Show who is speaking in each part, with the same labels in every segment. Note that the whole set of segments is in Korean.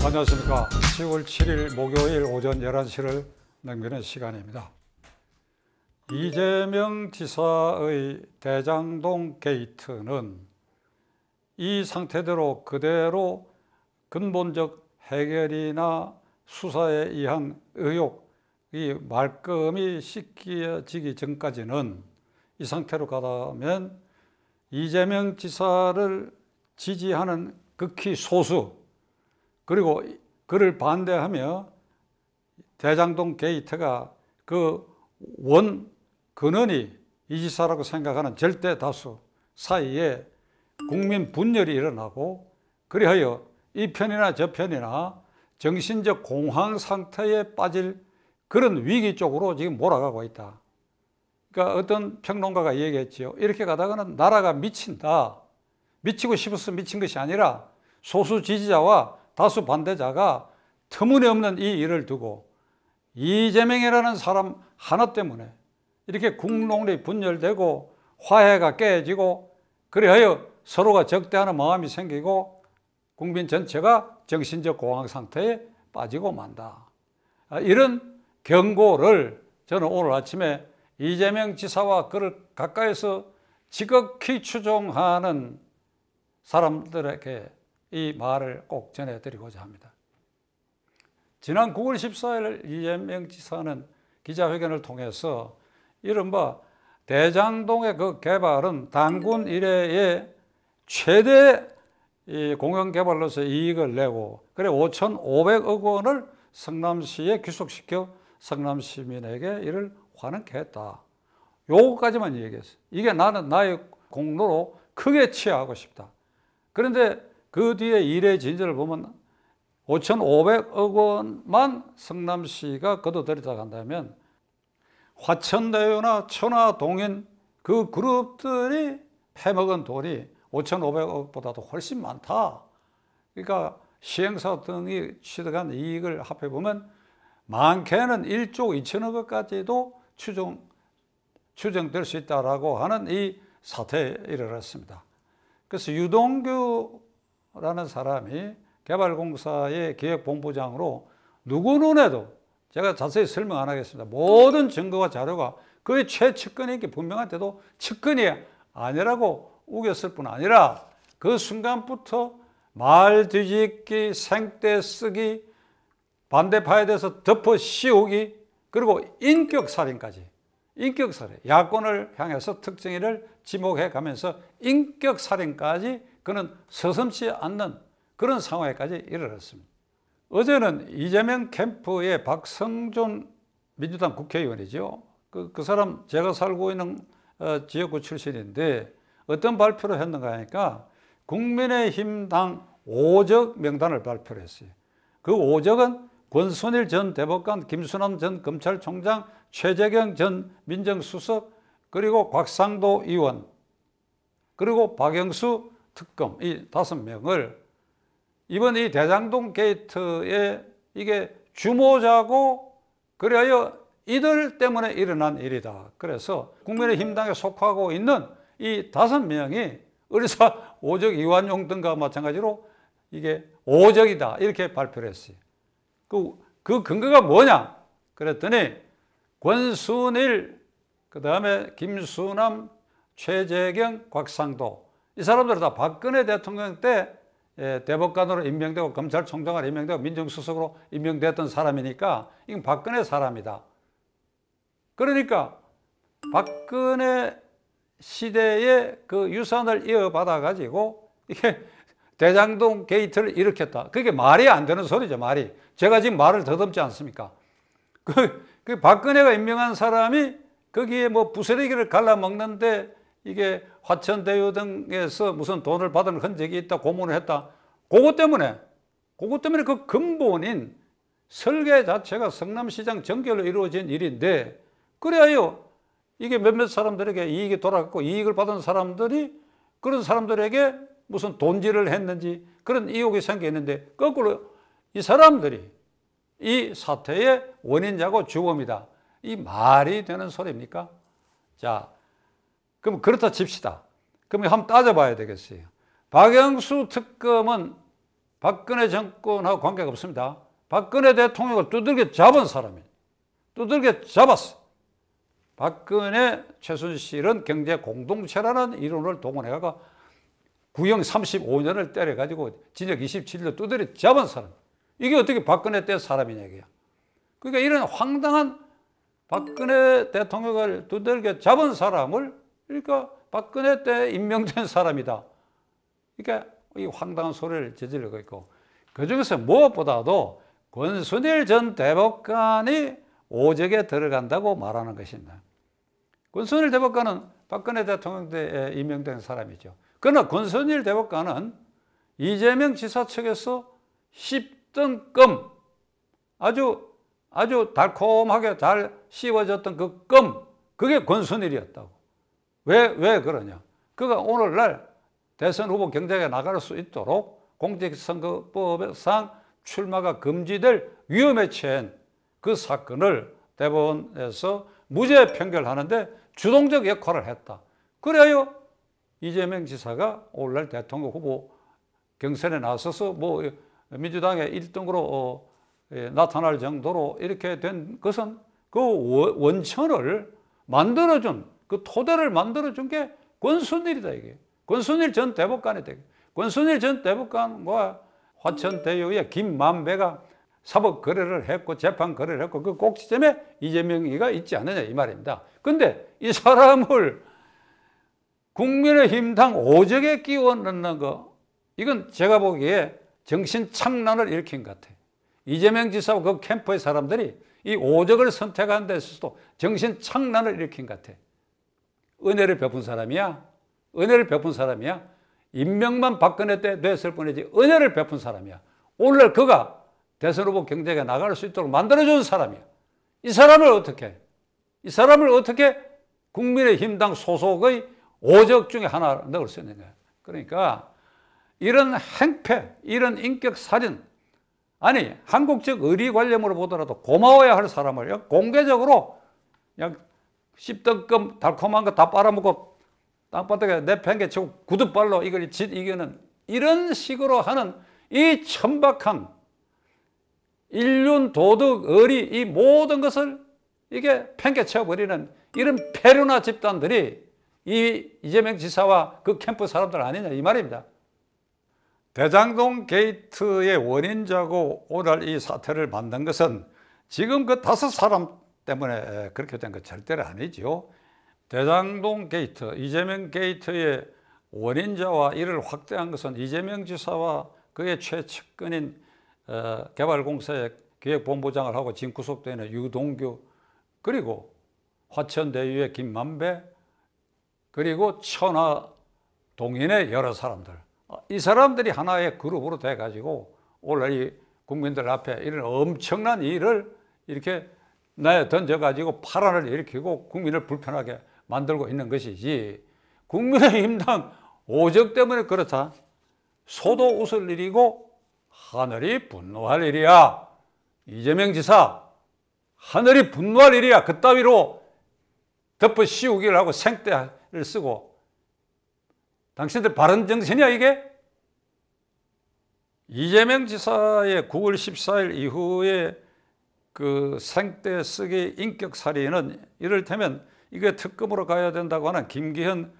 Speaker 1: 안녕하십니까. 10월 7일 목요일 오전 11시를 넘기는 시간입니다. 이재명 지사의 대장동 게이트는 이 상태대로 그대로 근본적 해결이나 수사에 의한 의혹이 말끔히 씻겨지기 전까지는 이 상태로 가다면 이재명 지사를 지지하는 극히 소수, 그리고 그를 반대하며 대장동 게이트가 그 근원이 이 지사라고 생각하는 절대 다수 사이에 국민 분열이 일어나고, 그리하여 이 편이나 저 편이나 정신적 공황 상태에 빠질 그런 위기 쪽으로 지금 몰아가고 있다. 그러니까 어떤 평론가가 얘기했지요. 이렇게 가다가는 나라가 미친다. 미치고 싶어서 미친 것이 아니라 소수 지지자와 다수 반대자가 터무니없는 이 일을 두고 이재명이라는 사람 하나 때문에 이렇게 국론이 분열되고 화해가 깨지고, 그리하여 서로가 적대하는 마음이 생기고 국민 전체가 정신적 공황 상태에 빠지고 만다. 이런 경고를 저는 오늘 아침에 이재명 지사와 그를 가까이서 지극히 추종하는 사람들에게 이 말을 꼭 전해드리고자 합니다. 지난 9월 14일 이재명 지사는 기자회견을 통해서 이른바 대장동의 그 개발은 단군 이래의 최대 공영개발로서 이익을 내고, 그래 5,500억 원을 성남시에 귀속시켜 성남시민에게 이를 환원케 했다. 요거까지만 얘기했어요. 이게 나는 나의 공로로 크게 취하고 싶다. 그런데 그 뒤에 일의 진전을 보면 5,500억 원만 성남시가 걷어들이다 간다면 화천대유나 천하동인 그 그룹들이 패먹은 돈이 5,500억보다도 훨씬 많다. 그러니까 시행사 등이 취득한 이익을 합해보면 많게는 1조 2천억 원까지도 추정될 수 있다라고 하는 이 사태에 이르렀습니다. 그래서 유동규라는 사람이 개발공사의 기획본부장으로 누구 눈에도, 제가 자세히 설명 안 하겠습니다. 모든 증거와 자료가 그의 최측근이 있게 분명한데도 측근이 아니라고 우겼을 뿐 아니라 그 순간부터 말 뒤집기, 생떼 쓰기, 반대파에 대해서 덮어 씌우기, 그리고 인격살인까지, 인격살인, 야권을 향해서 특정인을 지목해 가면서 인격살인까지 그는 서슴지 않는 그런 상황에까지 이르렀습니다. 어제는 이재명 캠프의 박성준 민주당 국회의원이죠. 그 사람 제가 살고 있는 지역구 출신인데 어떤 발표를 했는가 하니까 국민의힘당 5적 명단을 발표를 했어요. 그 5적은 권순일 전 대법관, 김수남 전 검찰총장, 최재경 전 민정수석, 그리고 곽상도 의원, 그리고 박영수 특검, 이 5명을 이번 이 대장동 게이트에 이게 주모자고, 그리하여 이들 때문에 일어난 일이다. 그래서 국민의힘당에 속하고 있는 이 5명이 의사 5적 이완용 등과 마찬가지로 이게 5적이다. 이렇게 발표를 했어요. 그 근거가 뭐냐? 그랬더니 권순일, 그 다음에 김수남, 최재경, 곽상도, 이 사람들은 다 박근혜 대통령 때 대법관으로 임명되고 검찰총장으로 임명되고 민정수석으로 임명됐던 사람이니까 이건 박근혜 사람이다. 그러니까 박근혜 시대의 그 유산을 이어받아 가지고 이게 대장동 게이트를 일으켰다. 그게 말이 안 되는 소리죠, 말이. 제가 지금 말을 더듬지 않습니까? 그 박근혜가 임명한 사람이 거기에 뭐 부스러기를 갈라먹는데 이게 화천대유 등에서 무슨 돈을 받은 흔적이 있다, 고문을 했다. 그것 때문에 그 근본인 설계 자체가 성남시장 정결로 이루어진 일인데, 그래야 이게 몇몇 사람들에게 이익이 돌아갔고 이익을 받은 사람들이 그런 사람들에게 무슨 돈질을 했는지 그런 의혹이 생기는데, 거꾸로 이 사람들이 이 사태의 원인자고 주범이다. 이 말이 되는 소리입니까? 자, 그럼 그렇다 칩시다. 그럼 한번 따져봐야 되겠어요. 박영수 특검은 박근혜 정권하고 관계가 없습니다. 박근혜 대통령을 두들겨 잡은 사람이 두들겨 잡았어. 박근혜, 최순실은 경제 공동체라는 이론을 동원해가 구형 35년을 때려가지고 징역 27년 두드려 잡은 사람. 이게 어떻게 박근혜 때 사람이냐 이게야. 그러니까 이런 황당한 박근혜 대통령을 두들겨 잡은 사람을 그러니까 박근혜 때 임명된 사람이다. 그러니까 이 황당한 소리를 저지르고 있고 그중에서 무엇보다도 권순일 전 대법관이 오적에 들어간다고 말하는 것입니다. 권순일 대법관은 박근혜 대통령 때 임명된 사람이죠. 그러나 권순일 대법관은 이재명 지사 측에서 10등금 아주 달콤하게 잘 씹어졌던 그 껌, 그게 권순일이었다고. 왜 그러냐? 그가 오늘날 대선 후보 경쟁에 나갈 수 있도록 공직선거법상 출마가 금지될 위험에 처한 그 사건을 대법원에서 무죄 판결하는데 주동적 역할을 했다. 그래요 이재명 지사가 오늘날 대통령 후보 경선에 나서서 뭐 민주당의 1등으로 나타날 정도로 이렇게 된 것은 그 원천을 만들어준 그 토대를 만들어준 게 권순일이다 이게. 권순일 전 대법관이다. 권순일 전 대법관과 화천대유의 김만배가 사법 거래를 했고 재판 거래를 했고 그 꼭지점에 이재명이가 있지 않느냐 이 말입니다. 근데 이 사람을 국민의힘당 오적에 끼워 넣는 거 이건 제가 보기에 정신착란을 일으킨 것 같아요. 이재명 지사와 그 캠프의 사람들이 이 오적을 선택하는 데 있어서도 정신착란을 일으킨 것 같아요. 은혜를 베푼 사람이야? 은혜를 베푼 사람이야? 임명만 박근혜 때 됐을 뿐이지 은혜를 베푼 사람이야. 오늘날 그가 대선 후보 경쟁에 나갈 수 있도록 만들어준 사람이야. 이 사람을 어떻게 국민의힘당 소속의 오적 중에 하나 넣을 수 있느냐. 그러니까 이런 행패, 이런 인격살인, 아니 한국적 의리 관념으로 보더라도 고마워야 할 사람을 공개적으로 그냥 씹덕금 달콤한 거 다 빨아먹고 땅바닥에 내팽개치고 구두발로 이걸 이기는 이런 식으로 하는 이 천박한 인륜, 도덕, 의리 이 모든 것을 이게 팽개쳐버리는 이런 페루나 집단들이 이 이재명 지사와 그 캠프 사람들 아니냐 이 말입니다. 대장동 게이트의 원인자고 오늘 이 사태를 만든 것은 지금 그 5사람 때문에 그렇게 된 것 절대로 아니죠. 대장동 게이트, 이재명 게이트의 원인자와 이를 확대한 것은 이재명 지사와 그의 최측근인 개발공사의 기획본부장을 하고 지금 구속되어 있는 유동규, 그리고 화천대유의 김만배, 그리고 천하동인의 여러 사람들, 이 사람들이 하나의 그룹으로 돼가지고 오늘 이 국민들 앞에 이런 엄청난 일을 이렇게 내에 던져가지고 파란을 일으키고 국민을 불편하게 만들고 있는 것이지, 국민의힘당 오적 때문에 그렇다. 소도 웃을 일이고 하늘이 분노할 일이야. 이재명 지사, 하늘이 분노할 일이야. 그따위로 덮어 씌우기를 하고 생떼를 쓰고, 당신들 바른 정신이야 이게? 이재명 지사의 9월 14일 이후에 그 생떼 쓰기 인격살인은 이를테면 이게 특검으로 가야 된다고 하는 김기현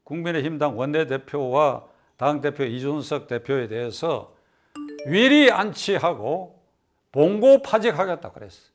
Speaker 1: 국민의힘당 원내대표와 당대표 이준석 대표에 대해서 위리 안치하고 봉고 파직하겠다 그랬어.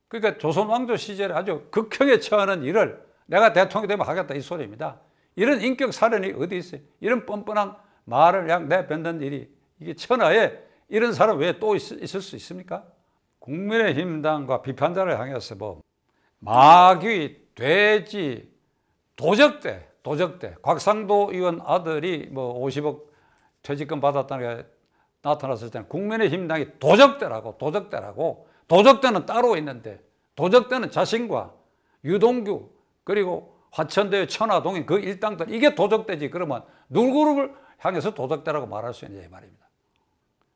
Speaker 1: 그러니까 조선 왕조 시절에 아주 극형에 처하는 일을 내가 대통령이 되면 하겠다 이 소리입니다. 이런 인격살인이 어디 있어요? 이런 뻔뻔한 말을 그냥 내뱉는 일이 이게 천하에 이런 사람 왜 또 있을 수 있습니까? 국민의힘당과 비판자를 향해서 뭐 마귀, 돼지, 도적대, 곽상도 의원 아들이 뭐 50억 퇴직금 받았다는 게 나타났을 때는 국민의힘당이 도적대라고. 도적대는 따로 있는데, 도적대는 자신과 유동규 그리고 화천대유 천하동인 그 일당들, 이게 도적대지. 그러면 누구를 향해서 도적대라고 말할 수 있느냐 이 말입니다.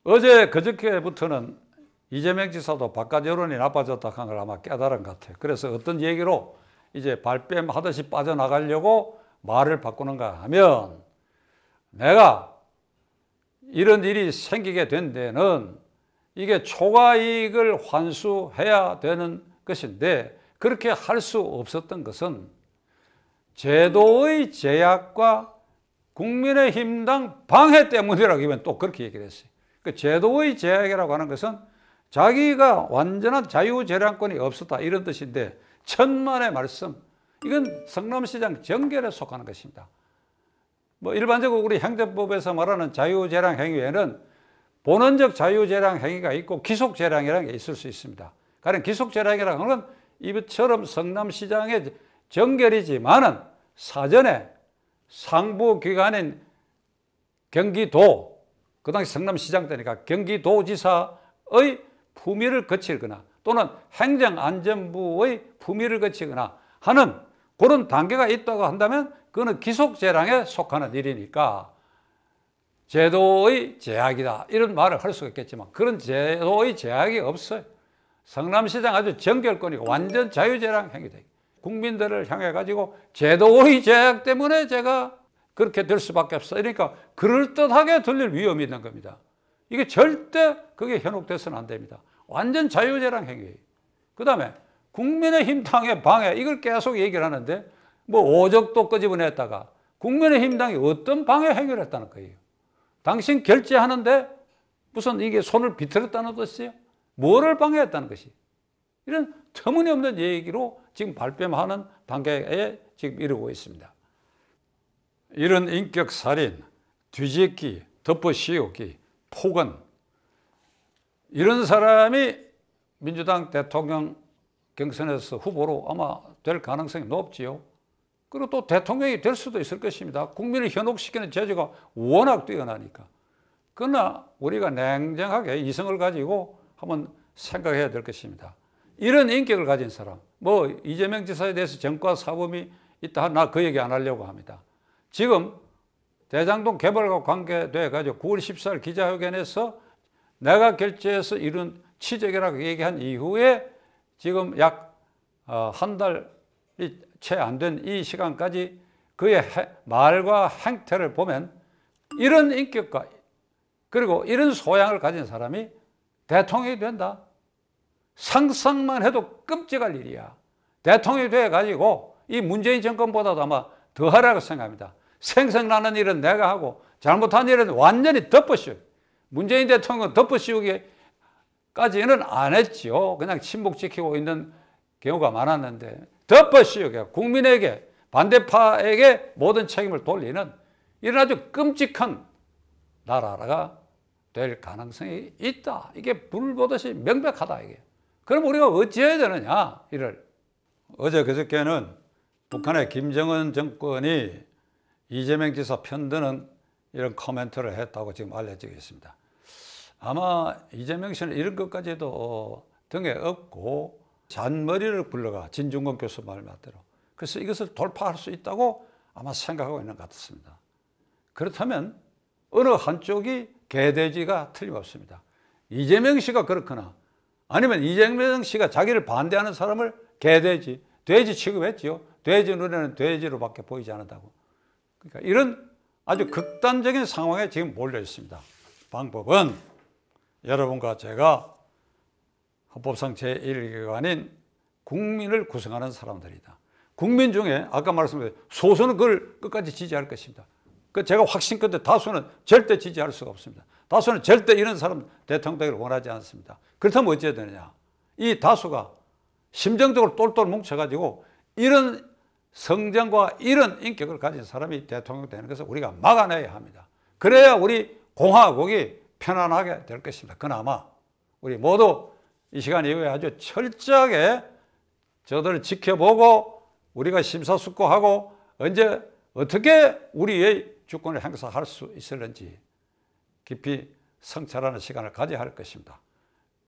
Speaker 1: 어제 그저께부터는 이재명 지사도 바깥 여론이 나빠졌다 한 걸 아마 깨달은 것 같아요. 그래서 어떤 얘기로 이제 발뺌하듯이 빠져나가려고 말을 바꾸는가 하면, 내가 이런 일이 생기게 된 데는 이게 초과이익을 환수해야 되는 것인데 그렇게 할 수 없었던 것은 제도의 제약과 국민의힘당 방해 때문이라고 하면 또 그렇게 얘기를 했어요. 그 제도의 제약이라고 하는 것은 자기가 완전한 자유재량권이 없었다 이런 뜻인데 천만의 말씀, 이건 성남시장 정결에 속하는 것입니다. 뭐 일반적으로 우리 행정법에서 말하는 자유재량 행위에는 본원적 자유재량 행위가 있고 기속재량이라는 게 있을 수 있습니다. 가령 기속재량이라는 건 이처럼 성남시장의 정결이지만은 사전에 상부기관인 경기도, 그 당시 성남시장 때니까 경기도지사의 품위를 거치거나 또는 행정안전부의 품위를 거치거나 하는 그런 단계가 있다고 한다면 그거는 기속재량에 속하는 일이니까 제도의 제약이다 이런 말을 할 수가 있겠지만 그런 제도의 제약이 없어요. 성남시장 아주 정결권이고 완전 자유재량 행위다. 국민들을 향해 가지고 제도의 제약 때문에 제가 그렇게 될 수밖에 없어. 그러니까 그럴듯하게 들릴 위험이 있는 겁니다. 이게 절대 그게 현혹돼서는 안 됩니다. 완전 자유재량 행위예요. 그 다음에 국민의힘 당의 방해, 이걸 계속 얘기를 하는데 뭐 오적도 끄집어냈다가 국민의힘 당이 어떤 방해 행위를 했다는 거예요. 당신 결제하는데 무슨 이게 손을 비틀었다는 뜻이에요? 뭐를 방해했다는 것이? 이런 터무니없는 얘기로 지금 발뺌하는 단계에 지금 이르고 있습니다. 이런 인격살인, 뒤집기, 덮어씌우기, 폭언, 이런 사람이 민주당 대통령 경선에서 후보로 아마 될 가능성이 높지요. 그리고 또 대통령이 될 수도 있을 것입니다. 국민을 현혹시키는 재주가 워낙 뛰어나니까. 그러나 우리가 냉정하게 이성을 가지고 한번 생각해야 될 것입니다. 이런 인격을 가진 사람, 뭐 이재명 지사에 대해서 전과 사범이 있다, 나 그 얘기 안 하려고 합니다. 지금 대장동 개발과 관계돼 가지고 9월 14일 기자회견에서 내가 결재해서 이런 취재라고 얘기한 이후에 지금 약 한 달이 채 안 된 이 시간까지 그의 말과 행태를 보면 이런 인격과 그리고 이런 소양을 가진 사람이 대통령이 된다. 상상만 해도 끔찍할 일이야. 대통령이 돼가지고 이 문재인 정권보다도 아마 더 하라고 생각합니다. 생생나는 일은 내가 하고 잘못한 일은 완전히 덮어씌워. 문재인 대통령은 덮어씌우기까지는 안 했죠. 그냥 침묵 지키고 있는 경우가 많았는데 덮어씌우게 국민에게 반대파에게 모든 책임을 돌리는 이런 아주 끔찍한 나라가 될 가능성이 있다. 이게 불 보듯이 명백하다. 이게. 그럼 우리가 어찌해야 되느냐 이를. 어제 그저께는 북한의 김정은 정권이 이재명 지사 편드는 이런 코멘트를 했다고 지금 알려지고 있습니다. 아마 이재명 씨는 이런 것까지도 등에 업고 잔머리를 굴러가, 진중권 교수 말 맞대로. 그래서 이것을 돌파할 수 있다고 아마 생각하고 있는 것 같습니다. 그렇다면 어느 한쪽이 개돼지가 틀림없습니다. 이재명 씨가 그렇거나 아니면 이재명 씨가 자기를 반대하는 사람을 개돼지, 돼지 취급했지요. 돼지 눈에는 돼지로밖에 보이지 않는다고. 그러니까 이런 아주 극단적인 상황에 지금 몰려 있습니다. 방법은 여러분과 제가 헌법상 제1기관인 국민을 구성하는 사람들이다. 국민 중에 아까 말씀드린 소수는 그걸 끝까지 지지할 것입니다. 그 제가 확신 끝에 다수는 절대 지지할 수가 없습니다. 다수는 절대 이런 사람 대통령 되기를 원하지 않습니다. 그렇다면 어찌해야 되느냐? 이 다수가 심정적으로 똘똘 뭉쳐가지고 이런 성정과 이런 인격을 가진 사람이 대통령 되는 것을 우리가 막아내야 합니다. 그래야 우리 공화국이 편안하게 될 것입니다. 그나마 우리 모두 이 시간 이후에 아주 철저하게 저들을 지켜보고 우리가 심사숙고하고 언제 어떻게 우리의 주권을 행사할 수 있을는지 깊이 성찰하는 시간을 가져야 할 것입니다.